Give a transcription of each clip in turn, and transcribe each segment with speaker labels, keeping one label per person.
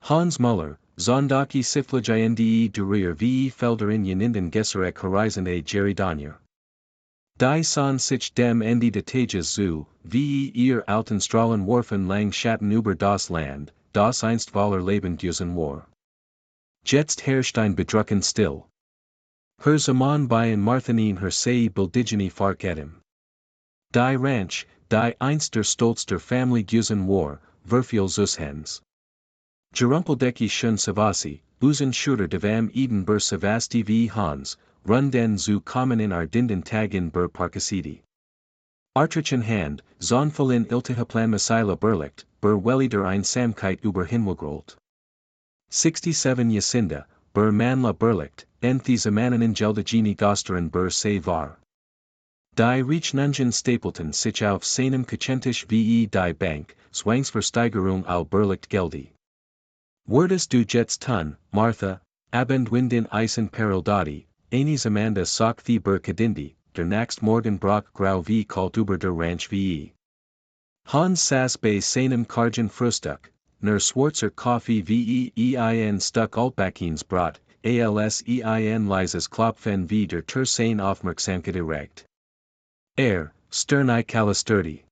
Speaker 1: Hans Müller, Zondaki Siflaginde Durier ve Felder in Yeninden Gesserek Horizon a Jerry Danier. Die son sich dem Ende des Tages zu, wie ihr Altenstrahlen Warfen lang Schatten über das Land, das einst Waller Leben düsen war. Jetzt herrscht ein Bedrucken still. Her Zaman bei en Marthanin her sei Bildigene Fark edim. Die Ranch, die einst der Stolz der Family düsen war, verviel Zushens. Gerumpeldecki schon Savasi, Busen Schurter devam Eden ber Savasti v Hans, run den zu kommen in Ardinden Tag in ber Parkasidi. Artrichen Hand, Zonfalin Iltihaplan Masila Berlicht, ber Wellider ein Samkeit über Hinwagrolt. 67 Jacinda, ber Manla Berlicht, Enthies Amanen Geldagini Gosteren ber Se var. Die Reichnungen Stapleton sich auf seinem Kachentisch ve die Bank, Zwangsversteigerung al Berlicht Geldi. Wordes du jetzt tun, Martha, Abendwinden Eisen Paraldati, Eines Amanda Sock the ber Kadindi, der Naxt Morgen Brock Grau v Kalt über der Ranch ve. Hans Sass bei seinem Kargen Frühstück, ner Schwarzer Coffee ein Stuck Altbackins Brot, als ein Leises Klopfen v der Tersein Aufmerksamkeit erregt. Stern Kallisturdi.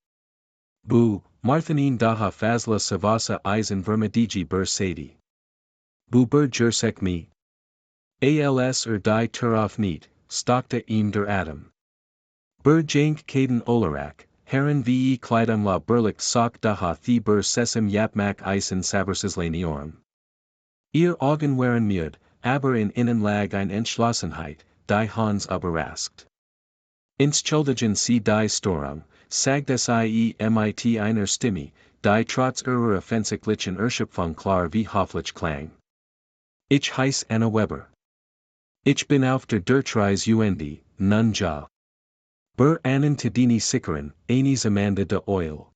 Speaker 1: Bu, Marthanin daha fazla Savasa Eisen Vermedigi ber Sadi. Bu ber Jersek me. Als die Turauf niet, stockte ihm der Atom. Ber Jank Kaden Olarak, Herren ve Kleidung la Berlicht Sock daha the ber Sesam Yapmak Eisen Sabersislaniorm. Ihr Augen waren müd, aber in innen lag ein Entschlossenheit, die Hans überrascht. Ins Chuldigen sie die Storung, sagt es mit einer Stimme, die trotz ihrer offensichtlichen Erschöpfung klar wie hoffentlich klang. Ich heiß Anna Weber. Ich bin auf der Durchreise nun ja. Ber Annen Tedini Sickeren, Eines Amanda de Oil.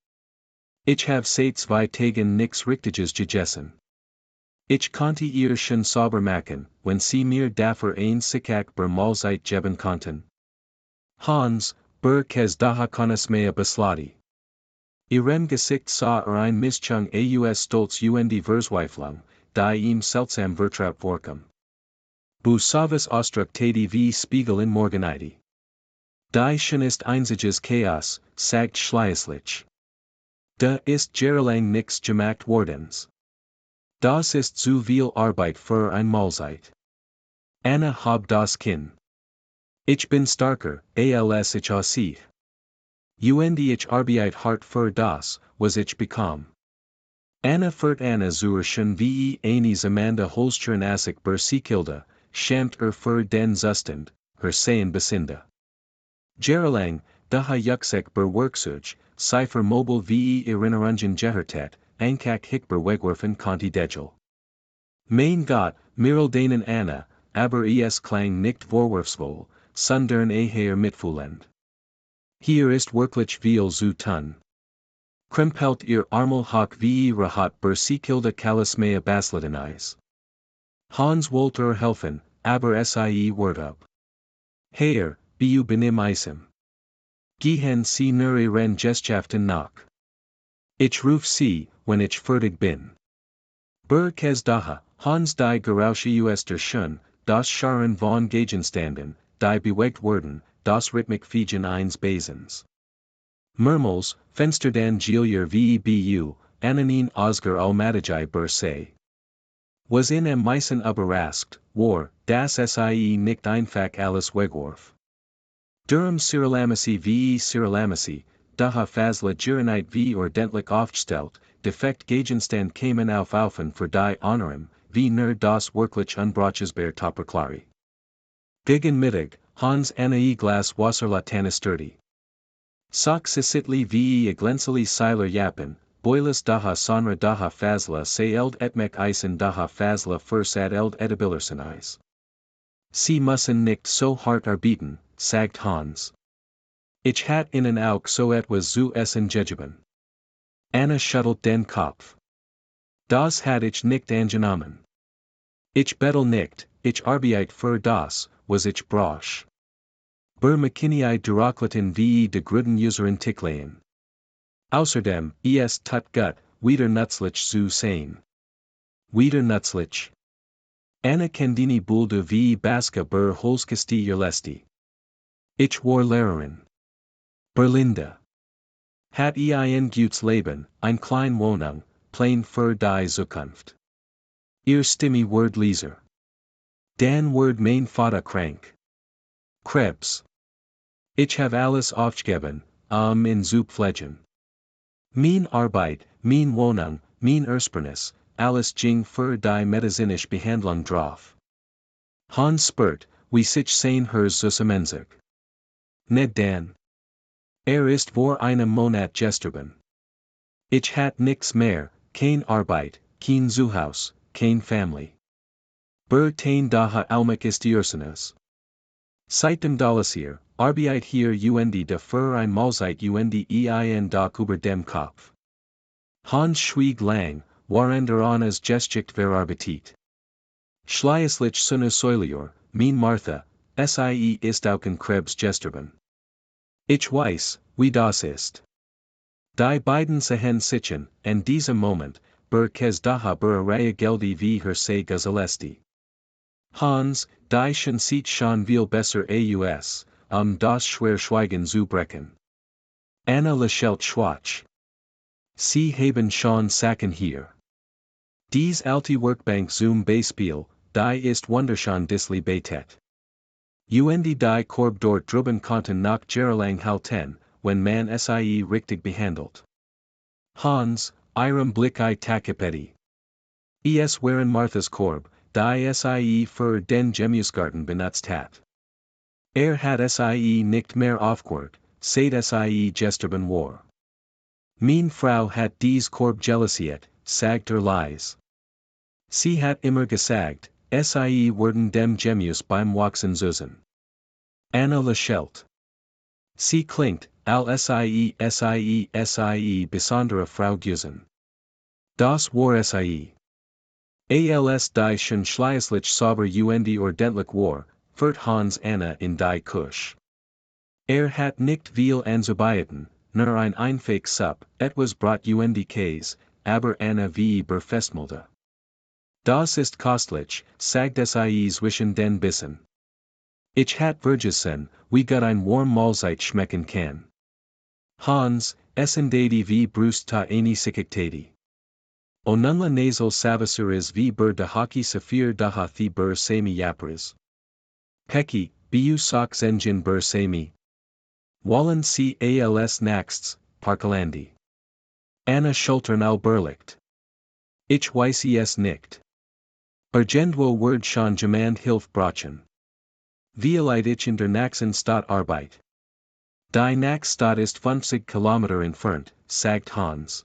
Speaker 1: Ich hab seit 2 Tagen nix Richtiges gegessen. Ich konnte ihr schon sauber machen, wenn sie mir dafür ein Sickak ber Mahlzeit geben konnten. Hans, ber kes daha konusmea besladi. Ihrem Gesicht sah ein Mischung aus Stolz Verzweiflung, die ihm seltsam vertraut vorkam. Bu savas Ausdruck tadi v Spiegel in Morgenite. Die schon ist einziges Chaos, sagt Schleislich. Da ist jahrelang nix gemacht wordens. Das ist zu viel Arbeit für ein Mahlzeit. Anna hab das Kinn. Ich bin starker, als ich aussieht. Ich Arbeit hart für das, was ich bekam. Anna fährt Anna zur schon wie Eines Amanda Holstern Assig ber Seekilde, schämt für den Zustand, her Seien Besinda. Jahrelang, daha Yuxek ber Worksuch, Cipher Mobile ve Erinnerungen Gehertet, Ankak Hickber Wegwerfen Conti Degel. Mein Gott, Miraldanen Anna, aber es klang nicht vorwurfsvoll, sondern eher mitfühlend. Hier ist wirklich viel zu tun. Krempelt ihr Armel hoc ve rahat ber Seekilde Kalismea Baslitenis. Hans Wolter helfen, aber sie word up. Herr, bu benim Eisem. Gehen sie nur ihren Gestschaften nach. Ich ruf sie, wenn ich fertig bin. Ber kes daha, Hans die Gerausche der schon, das Scharen von Gegenständen, die bewegt wurden, das Rhythmik Fegen eins Basens. Murmels, Fensterdan Gilier VEBU, Anonin Osgar Almadagi ber se. Was in am Meisen überrascht, war, das sie nicht einfach alles wegwarf. Durham Cyrilamisi ve Cyrilamisi, daha fazla Giranite v ordentlich aufgestellt, defekt Gegenstand kamen aufaufen für die Honorem, wie nur das wirklich unbrauchbar Topperklari. Gegen Mittag, Hans Anna Glas Wasserlatana sturdy. Sock sisitli ve glensili Seiler Japan, Boiles daha sonra daha fazla se eld etmek Eisen daha fazla fursat eld edibillersenis. Sie müssen nicht so hart arbeiten, sagt Hans. Ich hat ihnen auch so etwas zu essen gegeben. Anna schüttelt den Kopf. Das hat ich nicht angenommen. Ich bettel nicht, ich arbeite für das, was ich brauche. Ber McKinney Duraklaten ve de Gruden Userin Ticklein. Außerdem, tut gut, wieder nützlich zu sein. Wieder nützlich. Anna Candini Bulde v. Baska Bur Holskesti Yerlesti. Ich war Lehrerin. Berlinde. Hat ein gutes Leben, ein klein Wohnung, plain für die Zukunft. Ihr Stimme Word Leser. Dan Word mein Vater krank. Krebs. Ich have alles aufgegeben, in Zupflegen. Mein Arbeit, mein Wohnung, mein Ersparnis, alles ging für die medizinische Behandlung drauf. Hans spurt, wie sich sein Herz zusammenzog. Ned Dan. Ist vor einem Monat gestorben. Ich hat nix mehr, kein Arbeit, kein Zuhaus, kein Family. Tain daha almik istiersenes. Seitdem Dalasier, Arbeit hier und de für ein Mahlzeit und ein Dach über dem Kopf. Hans schwieg lang, warender Annas Geschichte verarbeitet. Schließlich seine Säulier, mein Martha, sie ist auch in Krebs gestorben. Ich weiß, wie das ist. Die beiden sehen sichen, in diesem Moment, kes daha Reihe geldi wie se Gazalesti. Hans, die schon sieht schon viel besser aus, das Schwerschweigen zu brechen. Anna lächelt schwach. Sie haben schon Sachen hier. Dies alte Workbank zum Beispiel, die ist wunderschön disli betet. Und die Korb dort drüben konnten noch jahrelang halten, wenn man sie richtig behandelt. Hans, ihrem Blick Takipeti. Es waren Marthas Korb, die sie für den Gemüsegarten benutzt hat. Hat sie nicht mehr aufgehört, seit sie gestorben war. Meine Frau hat dies Korb gelasiert, sagt leise. Sie hat immer gesagt, sie werden dem Gemüse beim Wachsen süßen. Anna lächelt. Sie klingt, sie besondere Frau Güsen. Das war sie. Als die schon schließlich sauber und ordentlich war, führt Hans Anna in die Küche. Hat nicht viel anzubieten, nur ein einfach Sup, etwas Brot und Käse, aber Anna wie Festmalte. Das ist kostlich, sagt sie zwischen den Bissen. Ich hat vergessen, wie gut ein warm Mahlzeit schmecken kann. Hans, essen wie Brust ta eine Sikkiktati. Onunla nasal savasuris wie de hockey safir daha thi semi yapris. Peki, bu sox engine semi. Wallen als nachts, parkalandi. Anna Schultern al Berlicht. Ich weiß es nicht. Ergendwo word schon jemand Hilf brachen. Vielit ich in der Naxen Stadt Arbeit. Die Naxstadt ist 50 Kilometer entfernt, sagt Hans.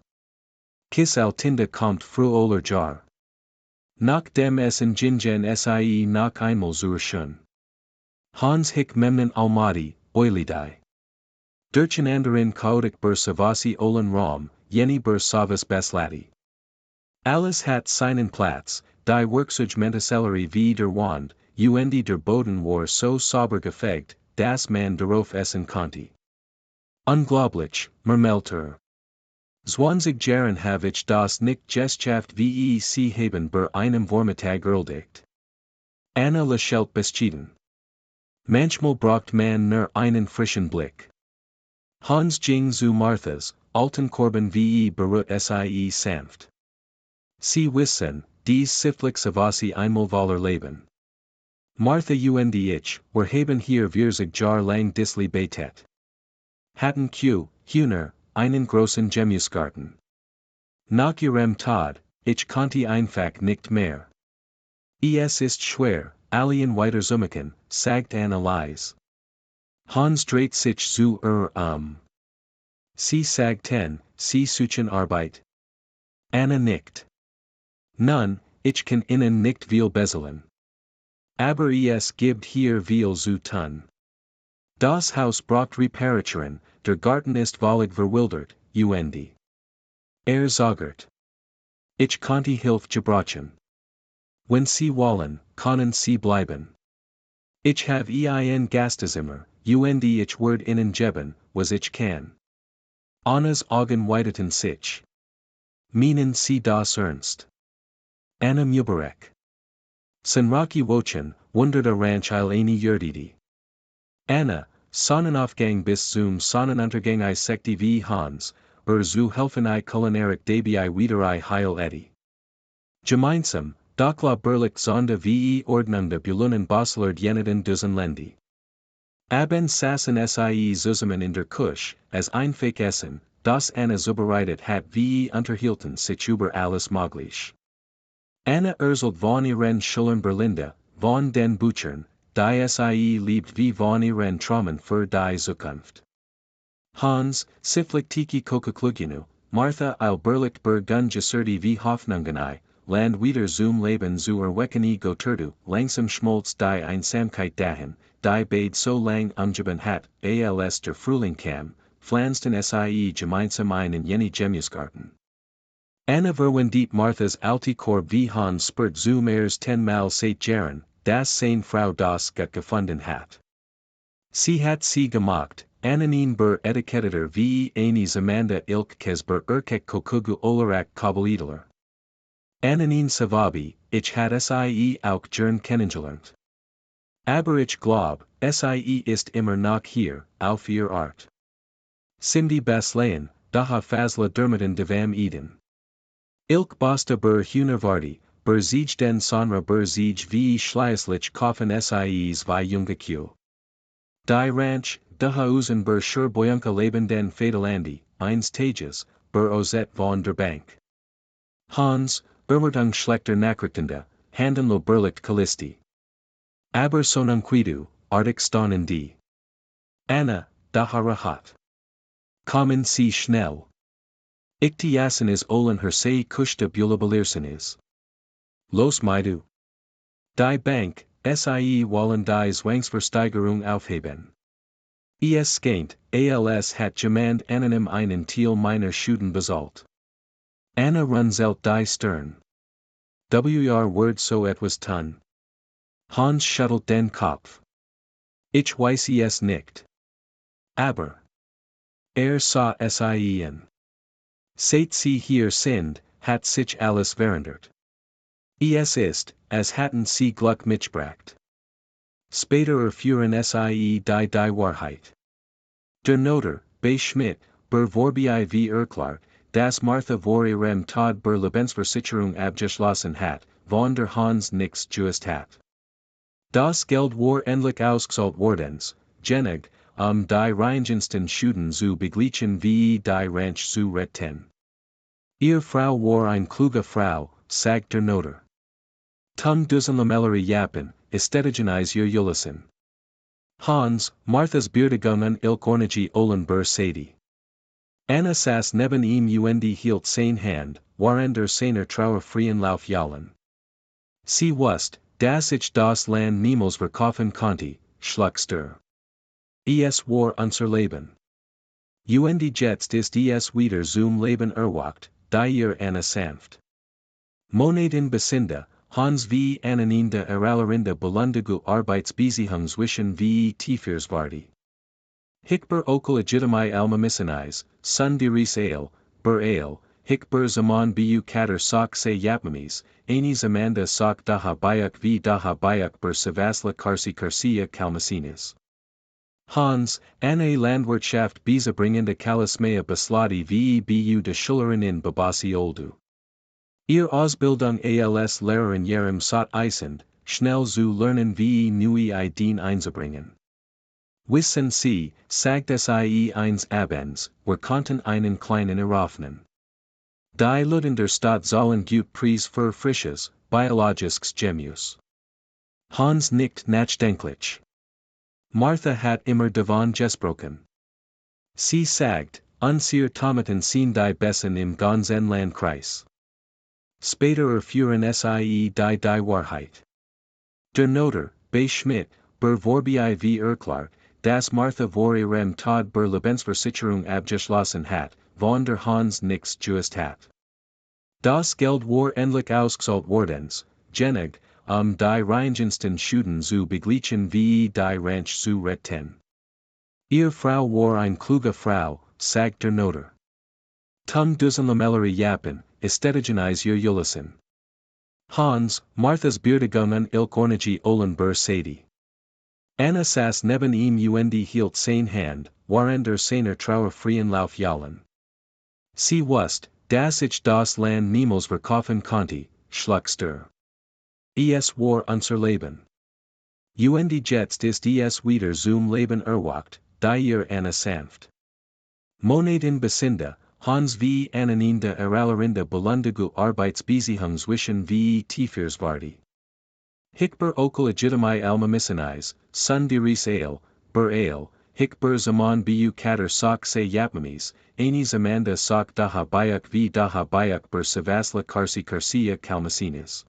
Speaker 1: Kiss Altinda kommt früh Jar. Nach dem Essen Gingen sie nach einmal zur Schön. Hans hick memnen Almaty, Oilidai. Durchen anderen Kaudik Savasi Olan Rom, Jenny Savas Beslati. Alles hat seinen Platz, die Werkzeugmentesellerie wie der Wand, und der Boden war so sauber gefegt, dass man darauf essen konnte. Unglaublich, Mermelter. 20 Jahren habe ich das nicht geschafft wie sie haben einem Vormittag erledigt. Anna lächelt beschieden. Manchmal braucht man nur einen frischen Blick. Hans ging zu Marthas, alten Korben wie berührt sie sanft. Sie wissen, dies siftlich savasi einmal Waller leben. Martha und ich, wir haben hier 40 Jar lang disli betet. Hatten Hühner, einen großen Gemüsegarten. Nach ihrem Tod, ich konnte einfach nicht mehr. Es ist schwer, allen weiter zumachen, sagt Anna leise. Hans dreht sich zu Sie sagten, sie suchen Arbeit. Anna nickt. Nun, ich kann Ihnen nicht viel bezahlen. Aber es gibt hier viel zu tun. Das Haus braucht Reparaturen, der Garten ist völlig verwildert, und. Sagert. Ich konnte Hilfe gebrauchen. Wenn Sie wollen, können Sie bleiben. Ich have ein Gastezimmer, und ich werde Ihnen geben, was ich kann. Anna's Augen weiteten sich. Meinen Sie das ernst? Anna Mubarak. Senraki Wochen, wunderde Ranch il eine Yerdidi. Anna, Sonnenaufgang bis zum Sonnenuntergang I sekti v Hans, zu helfen I Kulinarik Dabi wieder I heil Eddie. Gemeinsam, Dokla Berlik Zonda ve Ordnung Bulunen Boslerd Jeniden Duzen Lendi. Aben Sassen sie zusammen in der Kusch, as Einfake Essen, das Anna zubereitet hat ve unterhielten sich über alles Möglich. Anna erzählt von ihren Schülern Berlinde, von den Büchern, die sie liebt wie von ihren Träumen für die Zukunft. Hans, Siflik Tiki Kokakluginu, Martha il Berlicht Bergun Gesurdi wie Hoffnungen I, Land wieder zum Leben zu erwecken Goturdu, langsam schmolz die Einsamkeit dahin, die Bade so lang umgeben hat, als der Frühling kam, pflanzten sie gemeinsam ein in jene Gemüsegarten. Anna verwendet Marthas alte Korb wie Hans spurt zu mehrs 10-mal seit Jahren, das seine Frau das gut gefunden hat. Sie hat sie gemacht, Annanin ber etiketteter wie eine Amanda ilk kes ber erkek kokugu olarak kabelidler. Annanin Savabi, ich hat sie auch gern kennengelernt. Aber ich glaub, sie ist immer noch hier, auf ihr Art. Cindy Basleyen, daha fazla dermiden devam eden. Ilk basta ber Hunervardi, ber Zij den Sonra ber Zij v Schleislich Koffen sies vi Jungekio. Die Ranch, daha Usen ber Schur Boyunka Leben den Fadelandi, eins Tages, ber Ozet von der Bank. Hans, Bermerdung Schlechter Nachrichtende, Handenlo Berlicht Kalisti. Aber Sonunquidu, Artig Stonnen die. Anna, daha Rahat. Kommen Sie schnell. Iktiasen is Olen Hersei Kushta Bulabelirsen is. Los Maidu. Die Bank, sie wollen die Zwangsversteigerung aufheben. Es Skaint, als hat jemand einem einen Teil meiner Schuden bezahlt. Anna runzelt die Stern. Word so etwas tun. Hans schüttelt den Kopf. Ich weiß es nicht. Aber. Sah sien. Seit sie hier sind, hat sich alles verändert. Es ist, as hatten sie Gluck mitgebracht. Später erfuhren sie die Wahrheit. Der Noter, bei Schmidt, ber Vorbi v Erklar, das Martha vor ihrem Tod ber Lebensversicherung abgeschlossen hat, von der Hans nix just hat. Das Geld war endlich ausgezahlt wordens, genig, die Reingensten Schuden zu begleichen wie die Ranch zu retten. Ihr Frau war ein kluge Frau, sagt der Noter. Tung duzen lamellery jappen, estetigenis ihr Julissen. Hans, Marthas Beerdigungen ilk ornigi Olen ber Sadie. Anna saß neben ihm und hielt seine Hand, waren der seiner Trauer freien Lauf jallen. Sie wusst, dass ich das Land niemals verkaufen konnte, schluckster. Es war unser Leben. Und jetzt ist es wieder zum Leben erwacht, da ihr Anna sanft. Monaden Besinde, Hans v Annaninde Erallerinde Belundigu Arbeitsbeziehung zwischen v Tiefersvardi. Hickber Okel Legitimai Alma Missenis, Sun diris Ale, Ber Ale, Hickber Zaman Bu Kater Sok Se Yapmamis, Anis Amanda Sok Daha Bayak v Daha Bayak Ber Savasla Karsi Karsia Kalmasinis. Hans, Anne Landwirtschaft Bezabringende Kalasmea Besladi ve Bu de Schullerin in Babasi Oldu. Ihr Ausbildung als Lehrerin Jerem Sot Eisend, schnell zu lernen wie neue Ideen einzubringen. Wissen Sie, sagt sie eins abends, wir konnten einen kleinen eröffnen. Die Leute der Stadt sollen gut Preis für frisches, biologisches Gemüse. Hans nickt nachdenklich. Martha hat immer davon gesprochen. Sie sagt, unsere Tomaten sind die besten im ganzen Landkreis. Später erfuhren sie die Wahrheit. Der Noter, bei Schmidt, ber Vorbi v Erklar, das Martha vor ihrem Tod ber Lebensversicherung abgeschlossen hat, von der Hans nix just hat. Das Geld war endlich ausgezahlt wordens, genig, die Reingensten Schuden zu begleichen wie die Ranch zu retten. Ihr Frau war ein kluge Frau, sagt der Noter. Tung duzen lamellery jappen, estetigenis ihr Julissen. Hans, Martha's beerdigungen ilk ornigi olen bur Sadie. Anna sas neben und hielt sein hand, warender seiner Trauer frien lauf jalen. Sie wust, dass ich das Land niemals verkaufen konnte, schluckster. Es war unser Leben. Und jetzt ist es wieder zum Leben erwacht, da ihr Anna sanft. Monaden besinde, Hans wie Annaninde erallerinde belundige Arbeitsbeziehung zwischen wie Tiefersvardi. Hickber ook legitimai alma missionis, sun diris ale, hickber zaman bu kater sok se yapmamis, anis amanda sok daha bayak ber savasla karsia kalmasinis.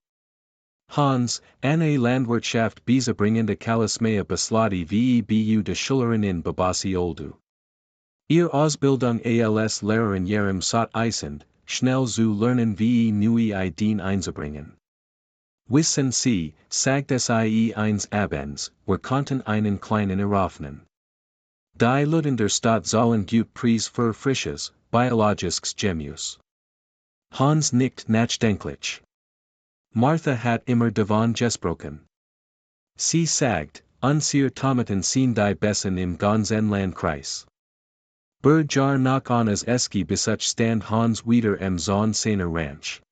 Speaker 1: Hans, Anne Landwirtschaft bringende Kalismea besladi bu de Schullerin in Babasi oldu. Ihr Ausbildung als Lehrerin Jerem sot eisend, schnell zu lernen wie neue Ideen einzubringen. Wissen Sie, sagt es eins abends, wir konnten einen kleinen eröffnen. Die Leute der Stadt sollen gut Preis für frisches, biologisches Gemüse. Hans nickt nachdenklich. Martha hat immer davon gesprochen. Sie sagt, unser Tomaten sind die besten im ganzen Landkreis. Jar nach Annas eski besuch stand Hans wieder am Zahn seiner Ranch.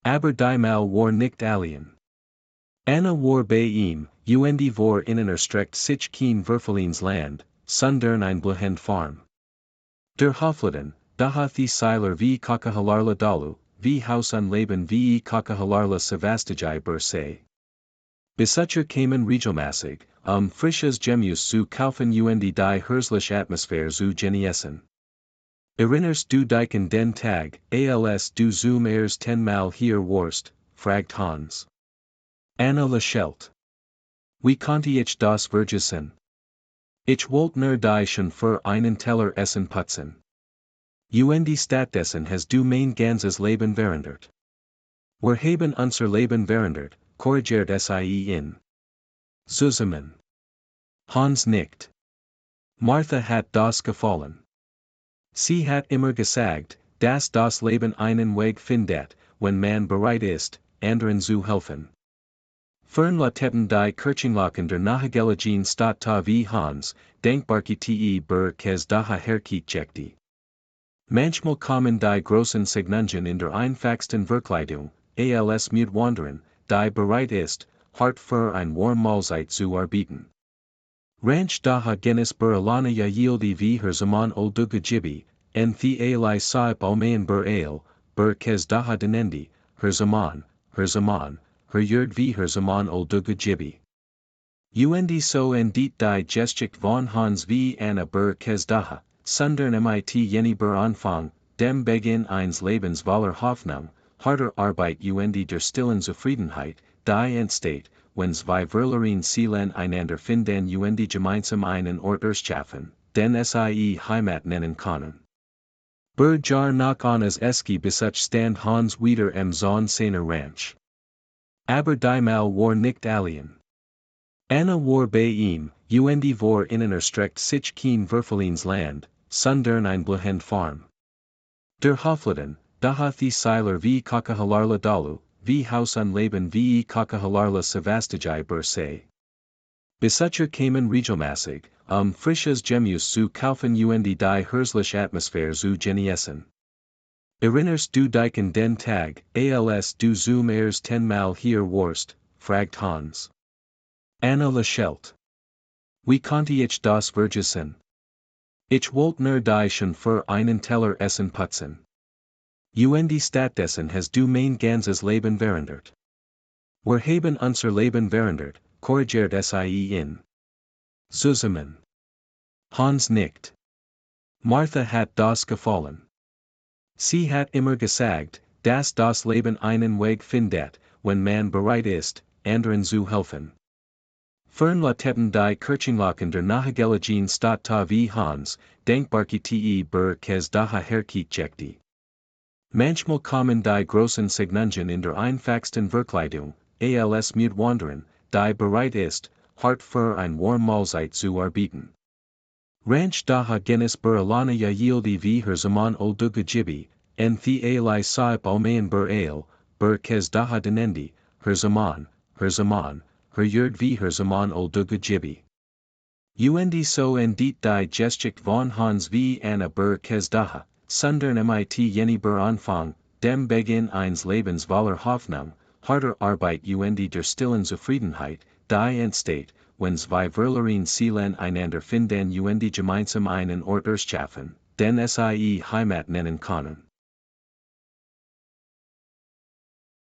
Speaker 1: Aber die Mal war nicht alien. Anna war bei ihm, und vor innen erstreckt sich kein Verfehlens Land, sondern ein blühend Farm. Der Hofladen, da hat die Seiler wie Kakahalarla Dalu, wie Haus an Leben wie Kakahalarla Savastajai Bursay. Besucher kamen regelmäßig, frisches Gemüse zu kaufen und die herzliche Atmosphäre zu genießen. Erinnerst du dich an den Tag, als du zum ersten Mal hier warst, fragt Hans. Anna lächelt. Wie konnte ich das vergessen? Ich wollte nur die schon für einen Teller Essen putzen. Und stattdessen hast du mein ganzes Leben verändert. Wir haben unser Leben verändert, korrigiert sie in. Zusammen. Hans nickt. Martha hat das gefallen. Sie hat immer gesagt, dass das Leben einen Weg findet, wenn man bereit ist, anderen zu helfen. Fern Latetten die Kirchenlachen der Nahegeligen Stadt wie Hans, denkbarkite kes daha herkitjekti. Manchmal kommen die großen Segnungen in der einfachsten Verkleidung, als mit wandern, die bereit ist, hart für ein warm Mahlzeit zu arbeiten. Ranch daha genis alana yildi wie her zaman olduga jibi, en the ali saib almayan ale, kes daha denendi, her zaman, her yerd wie her zaman olduga jibi. Und so en dit die Geschichte von Hans wie Anna kes daha, sundern mit jeni Anfang, dem Beginn eines Lebens voller Hoffnung, harter Arbeit und der stillen Zufriedenheit, die entsteht, wenn zwei Verlerin Seelen einander finden und gemeinsam einen Ort erschaffen, den sie Heimat nennen können. Jar nach Annas eski besuch stand Hans wieder am Zahn seiner Ranch. Aber die Mal war nicht alien. Anna war bei ihm, und vor innen erstreckt sich kein Verfehlens Land, sondern ein blühend Farm. Der Hofladen, da hat die Seiler wie Kakahalarla Dalu, wie Haus an Leben wie Kakahalarla Savastajai Bursay. Besucher kamen regelmäßig, frisches Gemüse zu kaufen und die herzliche Atmosphäre zu genießen. Erinnerst du dich an den Tag, als du zum ersten Mal hier warst, fragt Hans. Anna lächelt. Wie konnte ich das vergessen? Ich wollte nur die schon für einen Teller Essen putzen. Und stattdessen hast du mein ganzes Leben verändert. Wir haben unser Leben verändert, korrigiert sie in. Zusammen. Hans nickt. Martha hat das gefallen. Sie hat immer gesagt, dass das Leben einen Weg findet, wenn man bereit ist, anderen zu helfen. Fern Latetten die Kirchenlachen der Nahegeligen Stadt wie Hans, denkbarkite kes daha herkitjekti. Manchmal kommen die großen Segnungen in der einfachsten Verkleidung, als mit wandern, die bereit ist, hart für ein warm Mahlzeit zu arbeiten. Ranch daha genis alana yildi wie her zaman olduga jibi, en the ali saib almayan ale, ber kes daha denendi, her zaman, her yerd v her zaman oldugu gibi. Und so en dit die Geschichte von Hans v Anna ber kes daha, sundern mit jeni ber Anfang, dem Beginn eines Lebens voller Hoffnung, harter Arbeit und der stillen Zufriedenheit, die entsteht, wenn zwei Verloren Seelen einander finden und gemeinsam einen Ort erschaffen, den sie Heimat nennen können.